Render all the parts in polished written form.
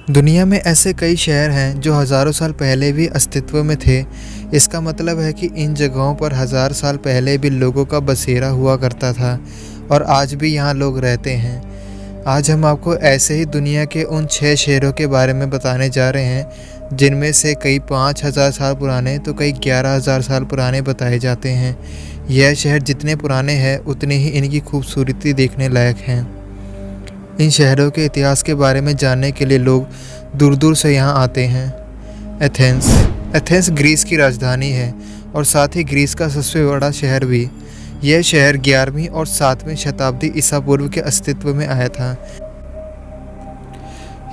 दुनिया में ऐसे कई शहर हैं जो हज़ारों साल पहले भी अस्तित्व में थे। इसका मतलब है कि इन जगहों पर हज़ार साल पहले भी लोगों का बसेरा हुआ करता था और आज भी यहाँ लोग रहते हैं। आज हम आपको ऐसे ही दुनिया के उन 6 शहरों के बारे में बताने जा रहे हैं जिनमें से कई 5,000 साल पुराने तो कई 11,000 साल पुराने बताए जाते हैं। यह शहर जितने पुराने हैं उतनी ही इनकी खूबसूरती देखने लायक हैं। इन शहरों के इतिहास के बारे में जानने के लिए लोग दूर दूर से यहाँ आते हैं। एथेंस ग्रीस की राजधानी है और साथ ही ग्रीस का सबसे बड़ा शहर भी। यह शहर 11वीं और 7वीं शताब्दी ईसा पूर्व के अस्तित्व में आया था।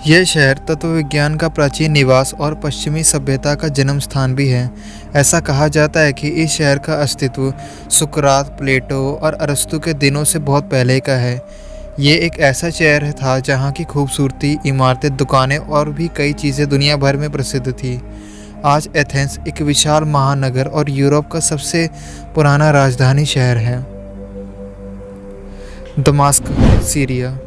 यह शहर तत्वविज्ञान का प्राचीन निवास और पश्चिमी सभ्यता का जन्म स्थान भी है। ऐसा कहा जाता है कि इस शहर का अस्तित्व सुकरात, प्लेटो और अरस्तु के दिनों से बहुत पहले का है। ये एक ऐसा शहर था जहाँ की खूबसूरती, इमारतें, दुकानें और भी कई चीज़ें दुनिया भर में प्रसिद्ध थी। आज एथेंस एक विशाल महानगर और यूरोप का सबसे पुराना राजधानी शहर है। Damask, Syria.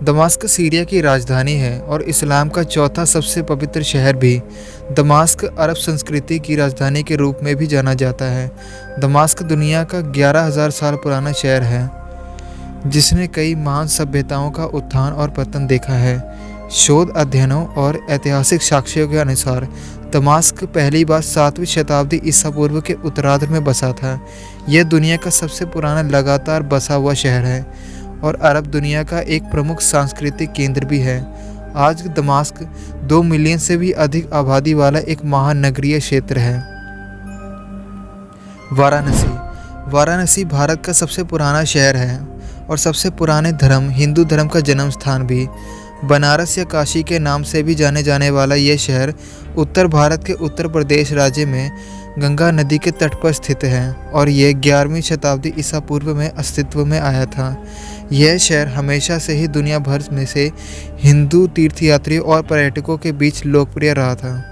दमास्क सीरिया की राजधानी है और इस्लाम का चौथा सबसे पवित्र शहर भी। दमास्क अरब संस्कृति की राजधानी के रूप में भी जाना जाता है। दमास्क दुनिया का 11,000 साल पुराना शहर है जिसने कई महान सभ्यताओं का उत्थान और पतन देखा है। शोध अध्ययनों और ऐतिहासिक साक्ष्यों के अनुसार दमास्क पहली बार 7वीं शताब्दी ईसा पूर्व के उत्तरार्ध में बसा था। यह दुनिया का सबसे पुराना लगातार बसा हुआ शहर है और अरब दुनिया का एक प्रमुख सांस्कृतिक केंद्र भी है। आज दमास्क 2 मिलियन से भी अधिक आबादी वाला एक महानगरीय क्षेत्र है। वाराणसी भारत का सबसे पुराना शहर है और सबसे पुराने धर्म हिंदू धर्म का जन्म स्थान भी। बनारस या काशी के नाम से भी जाने जाने वाला यह शहर उत्तर भारत के उत्तर प्रदेश राज्य में गंगा नदी के तट पर स्थित है और यह 11वीं शताब्दी ईसा पूर्व में अस्तित्व में आया था। यह शहर हमेशा से ही दुनिया भर में से हिंदू तीर्थयात्रियों और पर्यटकों के बीच लोकप्रिय रहा था।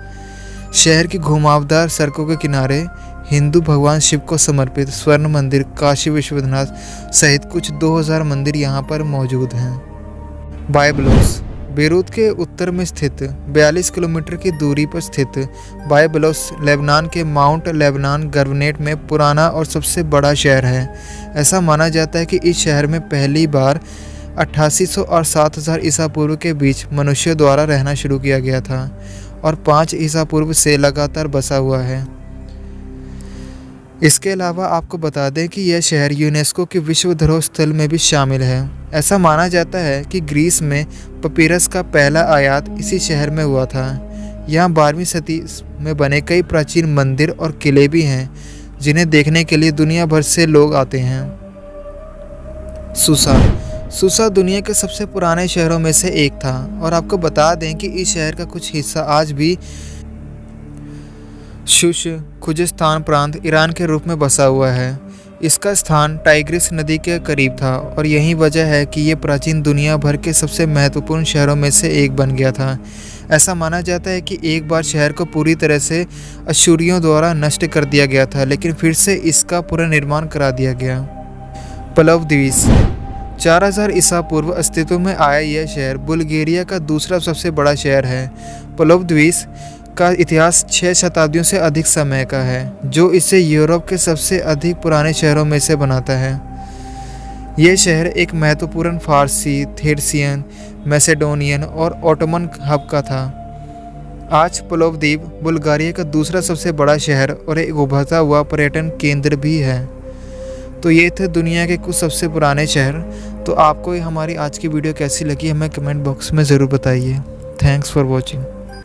शहर की घुमावदार सड़कों के किनारे हिंदू भगवान शिव को समर्पित स्वर्ण मंदिर, काशी विश्वनाथ सहित कुछ 2000 मंदिर यहाँ पर मौजूद हैं। बायबलोस, बेरूत के उत्तर में स्थित 42 किलोमीटर की दूरी पर स्थित बायबलोस लेबनान के माउंट लेबनान गवर्नेट में पुराना और सबसे बड़ा शहर है। ऐसा माना जाता है कि इस शहर में पहली बार 8800 और 7000 ईसा पूर्व के बीच मनुष्यों द्वारा रहना शुरू किया गया था और 5 ईसा पूर्व से लगातार बसा हुआ है। इसके अलावा आपको बता दें कि यह शहर यूनेस्को के विश्व धरोहर स्थल में भी शामिल है। ऐसा माना जाता है कि ग्रीस में पपीरस का पहला आयात इसी शहर में हुआ था। यहाँ 12वीं सदी में बने कई प्राचीन मंदिर और किले भी हैं जिन्हें देखने के लिए दुनिया भर से लोग आते हैं। सूसा दुनिया के सबसे पुराने शहरों में से एक था और आपको बता दें कि इस शहर का कुछ हिस्सा आज भी शुश खुजिस्तान प्रांत ईरान के रूप में बसा हुआ है। इसका स्थान टाइग्रिस नदी के करीब था और यही वजह है कि ये प्राचीन दुनिया भर के सबसे महत्वपूर्ण शहरों में से एक बन गया था। ऐसा माना जाता है कि एक बार शहर को पूरी तरह से अश्शूरियों द्वारा नष्ट कर दिया गया था, लेकिन फिर से इसका पुनर्निर्माण करा दिया गया। प्लवदिविस, 4000 ईसा पूर्व अस्तित्व में आया यह शहर बुल्गारिया का दूसरा सबसे बड़ा शहर है। प्लवदिविस का इतिहास 6 शताब्दियों से अधिक समय का है, जो इसे यूरोप के सबसे अधिक पुराने शहरों में से बनाता है। यह शहर एक महत्वपूर्ण फारसी, थेरसियन, मैसेडोनियन और ओटोमन हब का था। आज प्लोवदीव बुल्गारिया का दूसरा सबसे बड़ा शहर और एक उभरता हुआ पर्यटन केंद्र भी है। तो ये थे दुनिया के कुछ सबसे पुराने शहर। तो आपको हमारी आज की वीडियो कैसी लगी हमें कमेंट बॉक्स में ज़रूर बताइए। Thanks for watching.